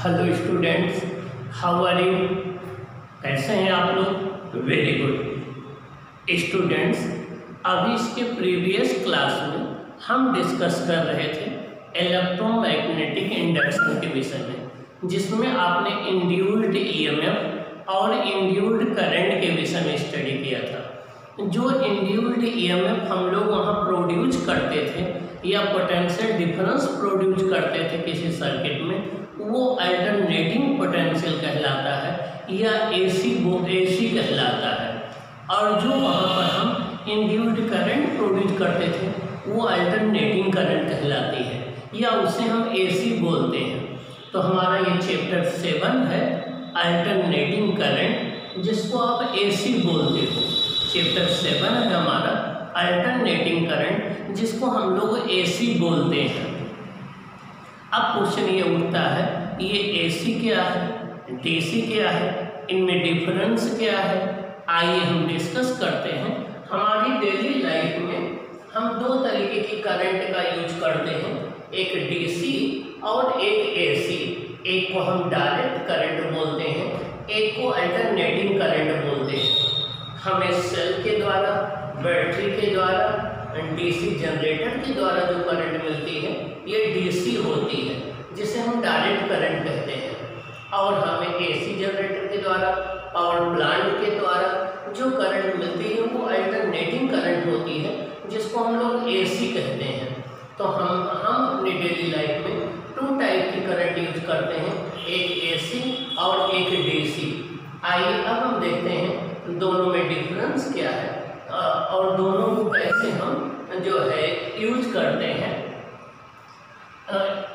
Hello students, how are you? कैसे हैं आप लोग? Very good students. अभी इसके प्रीवियस क्लास में हम डिस्कस कर रहे थे इलेक्ट्रोमैग्नेटिक इंडक्शन के विषय में, जिसमें आपने इंड्यूस्ड ईएमएफ और इंड्यूस्ड करंट के विषय में स्टडी किया था। जो इंड्यूस्ड ईएमएफ हम लोग वहाँ प्रोड्यूस करते थे या पोटेंशियल डिफरेंस प्रोड्यूस करते थे किसी सर्किट में, वो अल्टरनेटिंग पोटेंशियल कहलाता है या एसी कहलाता है। और जो वहाँ पर हम इंड्यूस्ड करंट प्रोड्यूस करते थे वो अल्टरनेटिंग करंट कहलाती है या उसे हम एसी बोलते हैं। तो हमारा ये चैप्टर 7 है अल्टरनेटिंग करंट, जिसको आप एसी बोलते हो। चैप्टर 7 है हमारा अल्टरनेटिंग करंट, जिसको हम लोग एसी बोलते हैं। अब क्वेश्चन ये उठता है, ये एसी क्या है, डीसी क्या है, इनमें डिफरेंस क्या है? आइए हम डिस्कस करते हैं। हमारी डेली लाइफ में हम दो तरीके की करंट का यूज करते हैं, एक डीसी और एक एसी। एक को हम डायरेक्ट करंट बोलते हैं, एक को अल्टरनेटिंग करंट बोलते हैं। हमें सेल के द्वारा, बैटरी के द्वारा, डीसी जनरेटर के द्वारा जो करंट मिलती है ये डीसी होती है, जिसे हम डायरेक्ट करंट कहते हैं। और हमें एसी जनरेटर के द्वारा, पावर प्लांट के द्वारा जो करंट मिलती है वो अल्टरनेटिंग करंट होती है, जिसको हम लोग एसी कहते हैं। तो हम अपनी डेली लाइफ में 2 टाइप की करंट यूज करते हैं, एक एसी और एक डीसी। आइए अब हम देखते हैं दोनों में डिफरेंस क्या है और दोनों को कैसे हम जो है यूज करते हैं।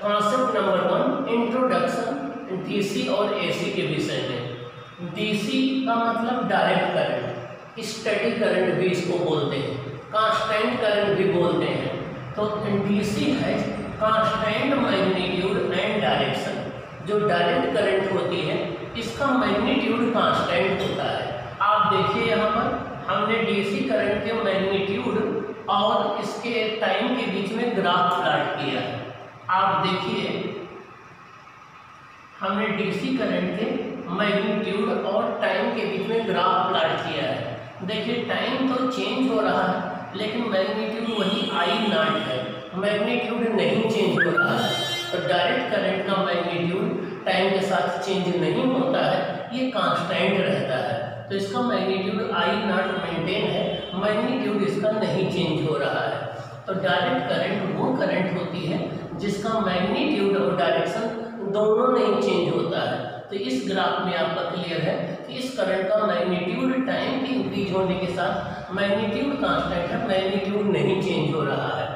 कॉन्सेप्ट नंबर 1, इंट्रोडक्शन डीसी और एसी के विषय में। डीसी का मतलब डायरेक्ट करंट, स्टडी करंट भी इसको बोलते हैं, कांस्टेंट करंट भी बोलते हैं। तो डीसी है कांस्टेंट मैग्नीट्यूड एंड डायरेक्शन। जो डायरेक्ट करंट होती है इसका मैग्नीट्यूड कांस्टेंट होता है। आप देखिए यहाँ पर हमने डीसी करंट के मैग्नीट्यूड और इसके टाइम के बीच में ग्राफ प्लॉट किया है। आप देखिए हमने डीसी करंट के मैग्नीट्यूड और टाइम के बीच में ग्राफ प्लॉट किया है। देखिए टाइम तो चेंज हो रहा है लेकिन मैग्नीट्यूड वही I0 है, मैग्नीट्यूड नहीं चेंज हो रहा है। तो डायरेक्ट करंट का मैग्नीट्यूड टाइम के साथ चेंज नहीं होता है, ये कांस्टेंट रहता है। तो इसका मैग्नीट्यूड I0 मेंटेन है, मैग्नीट्यूड इसका नहीं चेंज हो रहा है। तो डायरेक्ट करंट वो करंट होती है जिसका मैग्नीट्यूड और डायरेक्शन दोनों नहीं चेंज होता है। तो इस ग्राफ में आपका क्लियर है कि इस करंट का मैग्नीट्यूड टाइम के इंक्रीज होने के साथ मैग्नीट्यूड कांस्टेंट है, मैग्नीट्यूड नहीं चेंज हो रहा है।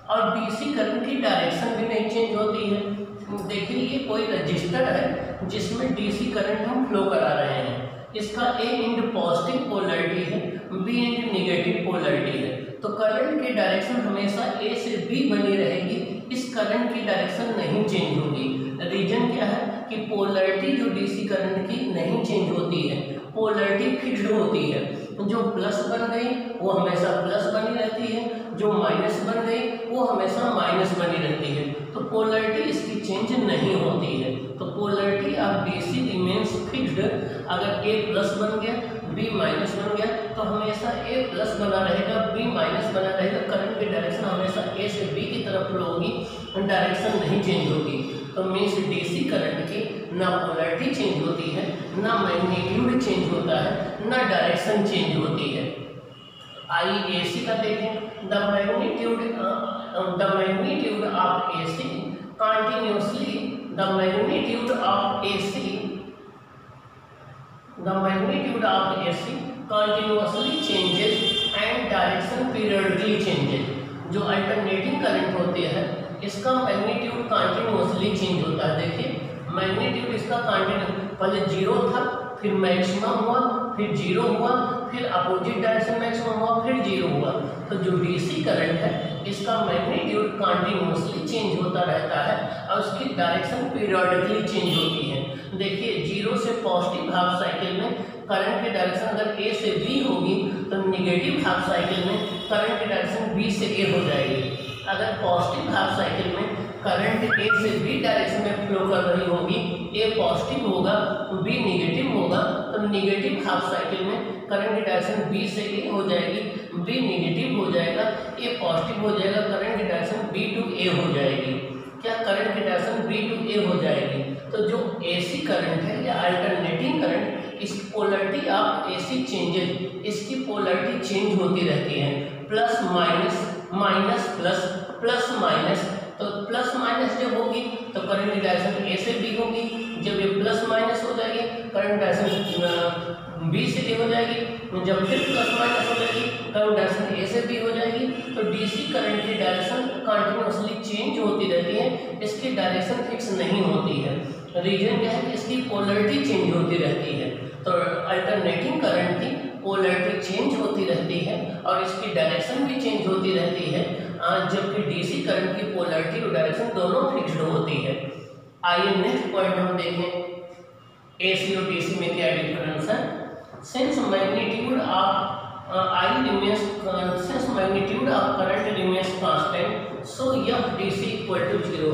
और डीसी करंट की डायरेक्शन भी नहीं चेंज होती है। देखिए ये कोई रजिस्टर है जिसमें डीसी करंट हम फ्लो करा रहे हैं। इसका ए एंड पॉजिटिव पोलैरिटी है, बी एंड नेगेटिव पोलैरिटी है। तो करंट की डायरेक्शन हमेशा ए से बी बनी रहेगी, इस करंट की डायरेक्शन नहीं चेंज होगी। रीजन क्या है कि पोलैरिटी जो डीसी करंट की नहीं चेंज होती है, पोलैरिटी फिक्स्ड होती है। जो प्लस बन गई वो हमेशा प्लस बनी रहती है, जो माइनस बन गई वो हमेशा माइनस बनी रहती है। तो पोलैरिटी इसकी चेंज नहीं होती है। तो polarity of DC remains fixed. अगर ए प्लस बन गया, बी माइनस बन गया, तो हमेशा ए प्लस बना रहेगा, बी माइनस बना रहेगा। करंट की डायरेक्शन हमेशा ए से बी की तरफ फ्लो होगी, डायरेक्शन नहीं चेंज होगी। तो मीन्स डीसी करंट की ना पोलैरिटी चेंज होती है, ना मैग्नीट्यूड चेंज होता है, ना डायरेक्शन चेंज होती है। आइए एसी का देखें। The magnitude of AC continuously, the magnitude of AC continuously changes and direction periodically changes. जो अल्टरनेटिंग करंट होते हैं इसका मैग्नीट्यूड कंटिन्यूअसली चेंज होता है। देखिए मैग्नीट्यूड इसका पहले 0 था, फिर मैक्सिमम हुआ, फिर 0 हुआ, फिर अपोजिट डायरेक्शन मैक्सिमम हुआ, फिर 0 हुआ। तो जो डीसी करंट है इसका मैग्नीट्यूड कंटिन्यूअसली चेंज होता रहता है और उसकी डायरेक्शन पीरियडिकली चेंज होती है। देखिए 0 से पॉजिटिव हाफ साइकिल में करंट की डायरेक्शन अगर ए से बी होगी तो निगेटिव हाफ साइकिल में करंट की डायरेक्शन बी से ए हो जाएगी। अगर पॉजिटिव हाफ साइकिल में करंट ए से बी डायरेक्शन में फ्लो कर रही होगी, ए पॉजिटिव होगा बी नेगेटिव होगा, तो नेगेटिव हाफ साइकिल में करंट की डायरेक्शन बी से ए हो जाएगी, बी नेगेटिव हो जाएगा, ए पॉजिटिव हो जाएगा, करंट की डायरेक्शन बी टू ए हो जाएगी। क्या करंट की डायरेक्शन बी टू ए हो जाएगी। तो जो एसी करंट है या अल्टरनेटिंग करंट, इसकी पोलरिटी ऑफ एसी चेंजेस, इसकी पोलरिटी चेंज होती रहती है, plus minus minus plus plus minus. तो प्लस माइनस जब होगी तो करंट की डायरेक्शन ए से बी होगी, जब ये प्लस माइनस हो जाएगी करंट डायरेक्शन बी से ए हो जाएगी, जब फिर प्लस माइनस हो जाएगी करंट डायरेक्शन ए से बी हो जाएगी। तो डीसी करंट की डायरेक्शन कंटिन्यूअसली चेंज होती रहती है, इसकी डायरेक्शन फिक्स नहीं होती है। रीजन क्या है कि इसकी पोलरिटी चेंज होती रहती है। तो अल्टरनेटिंग करंट की पोलरिटी चेंज होती रहती है और इसकी डायरेक्शन भी चेंज होती रहती है, जबकि डीसी करंट की पोलरिटी और डायरेक्शन दोनों फिक्स्ड होती है। आइए नेक्स्ट पॉइंट हम देखें, एसी और डीसी में क्या डिफरेंस है। Since magnitude of magnitude of current remains constant, so F DC equal to 0।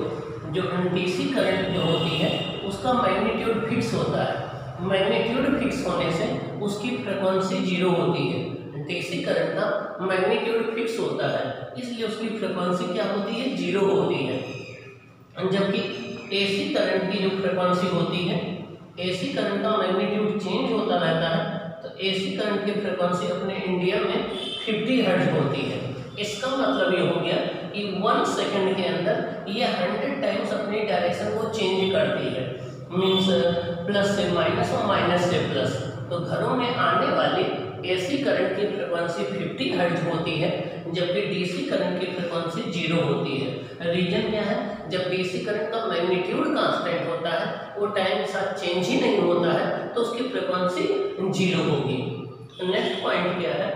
जो डीसी करंट जो होती है उसका मैग्नीट्यूड फिक्स होता है, मैग्नीट्यूड फिक्स होने से उसकी फ्रीक्वेंसी 0 होती है। डीसी करंट का मैग्नीट्यूड फिक्स होता है, इसलिए उसकी फ्रीक्वेंसी क्या होती है, 0 होती है। जबकि एसी करंट की जो फ्रीक्वेंसी होती है, एसी करंट का मैग्नीट्यूड चेंज होता रहता है। तो एसी करंट की फ्रीक्वेंसी अपने इंडिया में 50 हर्ट्ज होती है। इसका मतलब ये हो गया कि 1 सेकंड के अंदर ये 100 टाइम्स अपनी डायरेक्शन को चेंज करती है, मीन्स प्लस से माइनस और माइनस से प्लस। तो घरों में आने वाली एसी करंट की फ्रीक्वेंसी 50 हर्ट्ज होती है, जबकि डीसी करंट की फ्रीक्वेंसी 0 होती है। रीजन क्या है, जब डीसी करंट का मैग्नीट्यूड कांस्टेंट होता है, वो टाइम के साथ चेंज ही नहीं होता है, तो उसकी फ्रीक्वेंसी 0 होगी। नेक्स्ट पॉइंट क्या है,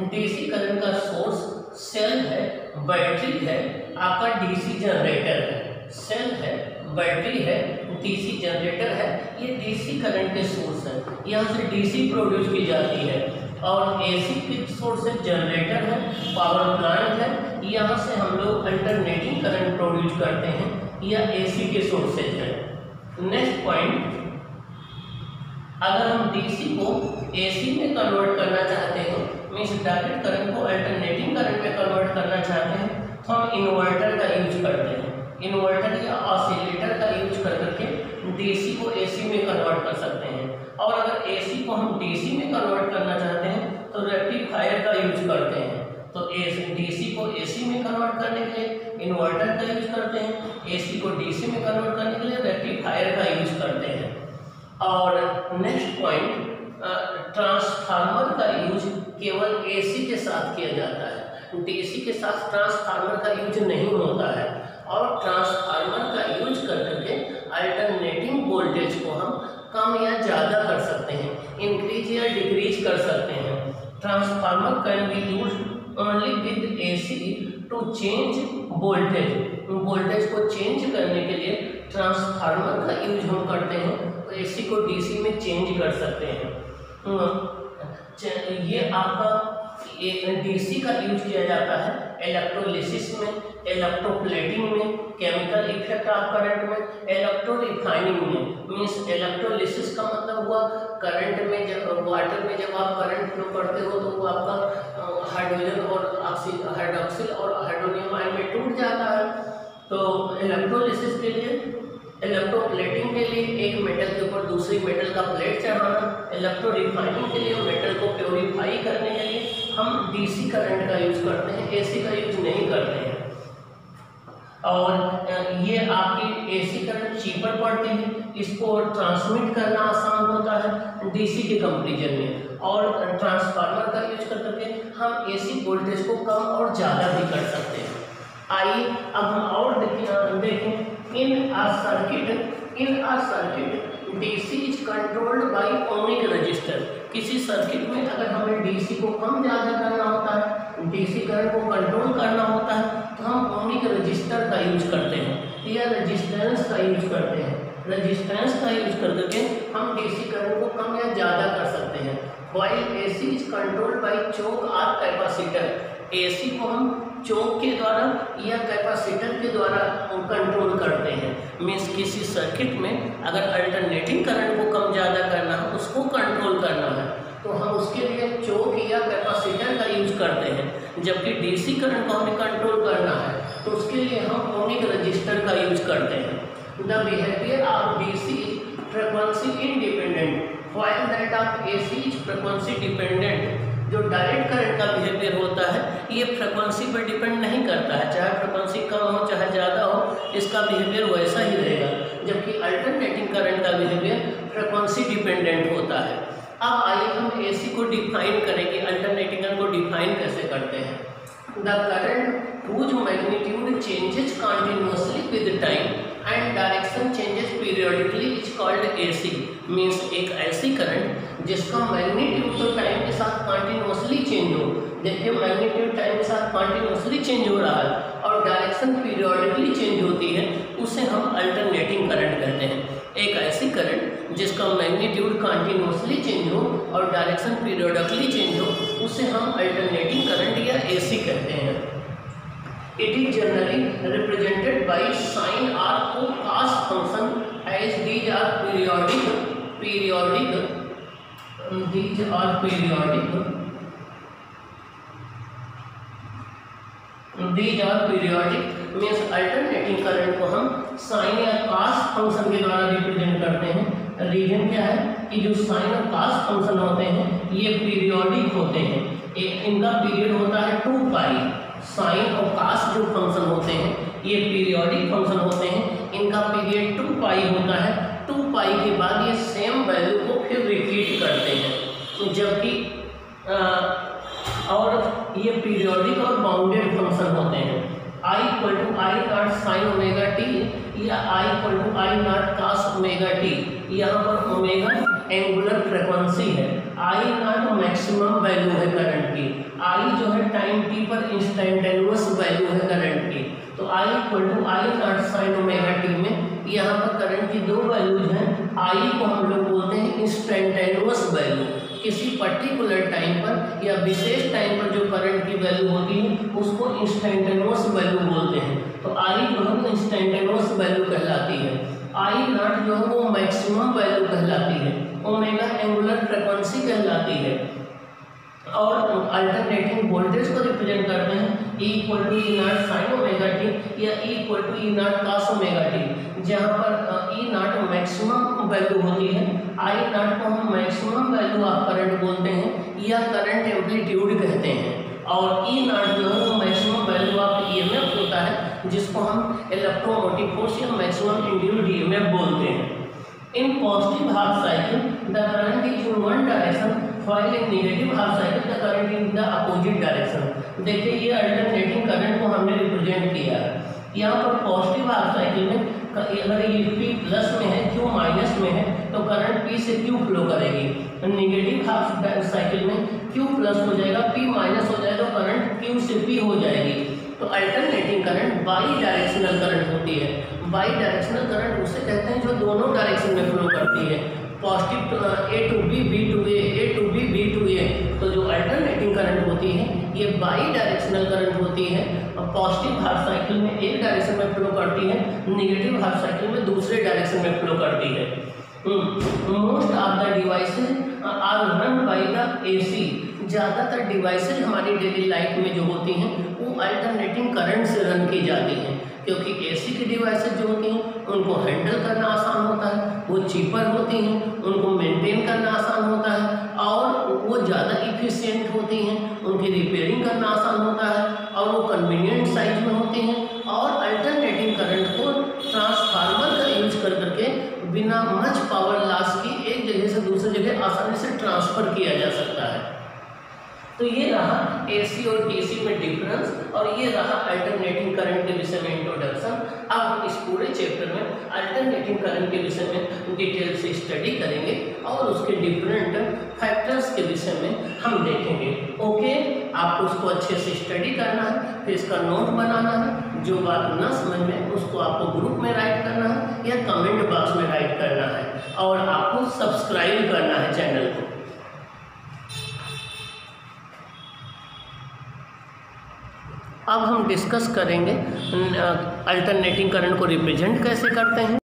डीसी करंट का सोर्स सेल है, बैटरी है, आपका डीसी जनरेटर है। सेल है, बैटरी है, डीसी जनरेटर है, ये डीसी करंट के सोर्स है। यहाँ से डीसी प्रोड्यूस की जाती है। और एसी के सोर्स है, जनरेटर है, पावर प्लांट है, यहाँ से हम लोग अल्टरनेटिंग करंट प्रोड्यूस करते हैं, या एसी के सोर्सेज है। नेक्स्ट पॉइंट, अगर हम डीसी को एसी में कन्वर्ट करना चाहते हैं, मीन्स डायरेक्ट करंट को अल्टरनेटिंग करंट में कन्वर्ट करना चाहते हैं, तो हम इन्वर्टर का यूज करते हैं। इन्वर्टर या ऑसिलेटर का यूज करके डीसी को एसी में कन्वर्ट कर सकते हैं। और अगर एसी को हम डीसी में कन्वर्ट करना चाहते हैं तो रेक्टिफायर का यूज करते हैं। तो डीसी को एसी में कन्वर्ट करने के लिए इन्वर्टर का यूज करते हैं, एसी को डीसी में कन्वर्ट करने के लिए रेक्टिफायर का यूज करते हैं। और नेक्स्ट पॉइंट, ट्रांसफार्मर का यूज केवल एसी के साथ किया जाता है, डीसी के साथ ट्रांसफार्मर का यूज नहीं होता है। और ट्रांसफार्मर का यूज करके अल्टरनेटिंग वोल्टेज को हम कम या ज़्यादा कर सकते हैं, इंक्रीज या डिक्रीज कर सकते हैं। Transformer can be used only with AC to change voltage. Voltage को चेंज करने के लिए ट्रांसफार्मर का यूज हम करते हैं, तो एसी को डीसी में चेंज कर सकते हैं। ये आपका डीसी का यूज किया जाता है इलेक्ट्रोलिसिस में, इलेक्ट्रोप्लेटिंग में, केमिकल इफेक्ट ऑफ करंट में, इलेक्ट्रो रिफाइनिंग में। मीन्स इलेक्ट्रोलिसिस का मतलब हुआ करंट में, जब वाटर में जब आप करंट फ्लो करते हो तो वो आपका हाइड्रोजन और हाइड्रोक्सिल और हाइड्रोनियम आयन में टूट जाता है। तो इलेक्ट्रोलिसिस के लिए, इलेक्ट्रोप्लेटिंग के लिए एक मेटल के ऊपर दूसरी मेटल का प्लेट चढ़ाना, इलेक्ट्रो रिफाइनिंग के लिए मेटल को प्योरीफाई करने के लिए हम डीसी करंट का यूज करते हैं, एसी का यूज नहीं करते हैं। और ये आपकी एसी करंट चीपर पड़ती है, इसको ट्रांसमिट करना आसान होता है डीसी के कंपेरिजन में। और ट्रांसफार्मर का यूज करके हम एसी वोल्टेज को कम और ज़्यादा भी कर सकते हैं। आइए अब हम और देखें, in a circuit DC is controlled by ohmic resistor. किसी सर्किट में अगर हमें डीसी को कम ज़्यादा करना होता है, डीसी करंट को कंट्रोल करना होता है, तो हम ओमिक रजिस्टर का यूज करते हैं या रेजिस्टेंस का यूज करते हैं। रेजिस्टेंस का यूज करके हम डीसी करंट को कम या ज़्यादा कर सकते हैं। While AC is controlled by choke और कैपेसिटर। एसी को हम चोक के द्वारा या कैपेसिटर के द्वारा कंट्रोल करते हैं। मीन्स किसी सर्किट में अगर अल्टरनेटिंग करंट को कम ज़्यादा करना है, उसको कंट्रोल करना है, तो हम उसके लिए चोक या कैपेसिटर का यूज करते हैं। जबकि डीसी करंट को हमें कंट्रोल करना है तो उसके लिए हम ओमिक रजिस्टर का यूज करते हैं। The behaviour of DC frequency independent while that of AC is frequency dependent. जो डायरेक्ट करंट का बिहेवियर होता है ये फ्रीक्वेंसी पर डिपेंड नहीं करता है, चाहे फ्रीक्वेंसी कम हो चाहे ज़्यादा हो, इसका बिहेवियर वैसा ही रहेगा। जबकि अल्टरनेटिंग करंट का बिहेवियर फ्रीक्वेंसी डिपेंडेंट होता है। अब आइए हम एसी को डिफाइन करेंगे, अल्टरनेटिंग करंट को डिफाइन कैसे करते हैं। The current whose magnitude changes continuously with time and direction changes periodically is called AC। Means एक ऐसी करंट जिसका मैग्नीट्यूड तो टाइम के साथ कंटिन्यूसली चेंज हो। देखिए मैग्नीट्यूड टाइम के साथ कंटिन्यूसली चेंज हो रहा है और डायरेक्शन पीरियोडिकली चेंज होती है, उसे हम अल्टरनेटिंग करंट कहते हैं। एक ऐसी करंट जिसका मैग्नीट्यूड कंटिन्यूसली चेंज हो और डायरेक्शन पीरियोडिकली चेंज हो, उसे हम अल्टरनेटिंग करंट या AC कहते हैं। It is generally represented by sine or cos function as these are periodic means alternating current को हम साइन या cos फंक्शन के द्वारा रिप्रेजेंट करते हैं। रीजन क्या है कि जो साइन और cos फंक्शन होते हैं ये पीरियोडिक होते हैं, इनका पीरियड होता है 2 पाई। साइन और cos जो फंक्शन होते हैं ये पीरियोडिक फंक्शन होते हैं, इनका पीरियड 2 पाई होता है। 2 पाई के बाद ये सेम वैल्यू को फिर रिपीट करते हैं। जबकि और ये पीरियोडिक और बाउंडेड फंक्शन होते हैं। I equal to I not sine omega T या I equal to I not cos omega T. यहाँ पर ओमेगा एंगुलर फ्रीक्वेंसी है, I नॉट मैक्सिमम वैल्यू है करंट की, I जो है टाइम t पर इंस्टेंटेनियस वैल्यू है करंट की। तो I equal to I not sine omega T में यहाँ पर करंट की 2 वैल्यूज हैं। I को हम लोग बोलते हैं इंस्टेंटेनियस वैल्यू, किसी पर्टिकुलर टाइम पर या विशेष टाइम पर जो करंट की वैल्यू होती है उसको इंस्टेंटेनियस वैल्यू बोलते हैं। तो I जो है वो इंस्टेंटेनियस वैल्यू कहलाती है, I नॉट जो है वो मैक्सिमम वैल्यू कहलाती है, ओमेगा एंगुलर फ्रीक्वेंसी कहलाती है। और अल्टरनेटिंग वोल्टेज को रिप्रेजेंट करते हैं E equal to E not sine omega T या E equal to E not cos omega T. जहाँ पर E नॉट मैक्सिमम वैल्यू होती है, I नॉट को हम मैक्सिमम वैल्यू ऑफ करंट बोलते हैं या करंट एम्पलीट्यूड कहते हैं। और E नॉट जो है वो मैक्सिमम वैल्यू ऑफ EMF होता है, जिसको हम इलेक्ट्रोमोटिव फोर्स या मैक्सिमम इंड्यूस्ड EMF बोलते हैं। In positive half cycle, the current is in one direction, while in negative half cycle, the current is in the opposite direction। देखिए ये alternating current को हमने रिप्रेजेंट किया है। यहाँ पर पॉजिटिव हाफ साइकिल में अगर ये P प्लस में है, Q माइनस में है, तो करंट P से Q फ्लो करेगी। नेगेटिव हाफ साइकिल में Q प्लस हो जाएगा, P माइनस हो जाएगा, तो करंट Q से P हो जाएगी। तो alternating current by directional current होती है। बाई डायरेक्शनल करंट उसे कहते हैं जो दोनों डायरेक्शन में फ्लो करती है, positive A to B, B to A, A to B, B to A। तो जो अल्टरनेटिंग करंट होती है ये बाई डायरेक्शनल करंट होती है। और पॉजिटिव हाफ साइकिल में एक डायरेक्शन में फ्लो करती है, नेगेटिव हाफ साइकिल में दूसरे डायरेक्शन में फ्लो करती है। Most of the devices are run by the AC। ज़्यादातर डिवाइसेज हमारी डेली लाइफ में जो होती हैं वो अल्टरनेटिंग करंट से रन की जाती हैं, क्योंकि AC की डिवाइसेज जो होती हैं उनको हैंडल करना आसान होता है, वो चीपर होती हैं, उनको मेंटेन करना आसान होता है और वो ज़्यादा इफिशिएंट होती हैं, उनकी रिपेयरिंग करना आसान होता है और वो कन्वीनियंट साइज में होती हैं। और अल्टरनेटिंग करंट को ट्रांसफार्मर का यूज कर करके बिना मच पावर लॉस की एक जगह से दूसरी जगह आसानी से ट्रांसफ़र किया जा सकता है। तो ये रहा AC और DC में डिफरेंस और ये रहा अल्टरनेटिंग करंट के विषय में इंट्रोडक्शन। अब हम इस पूरे चैप्टर में अल्टरनेटिंग करंट के विषय में डिटेल से स्टडी करेंगे और उसके डिफरेंट फैक्टर्स के विषय में हम देखेंगे। ओके, आपको उसको अच्छे से स्टडी करना है, फिर इसका नोट बनाना है, जो बात ना समझ में उसको आपको ग्रुप में राइट करना है या कमेंट बॉक्स में राइट करना है और आपको सब्सक्राइब करना है चैनल को। अब हम डिस्कस करेंगे अल्टरनेटिंग करंट को रिप्रेजेंट कैसे करते हैं।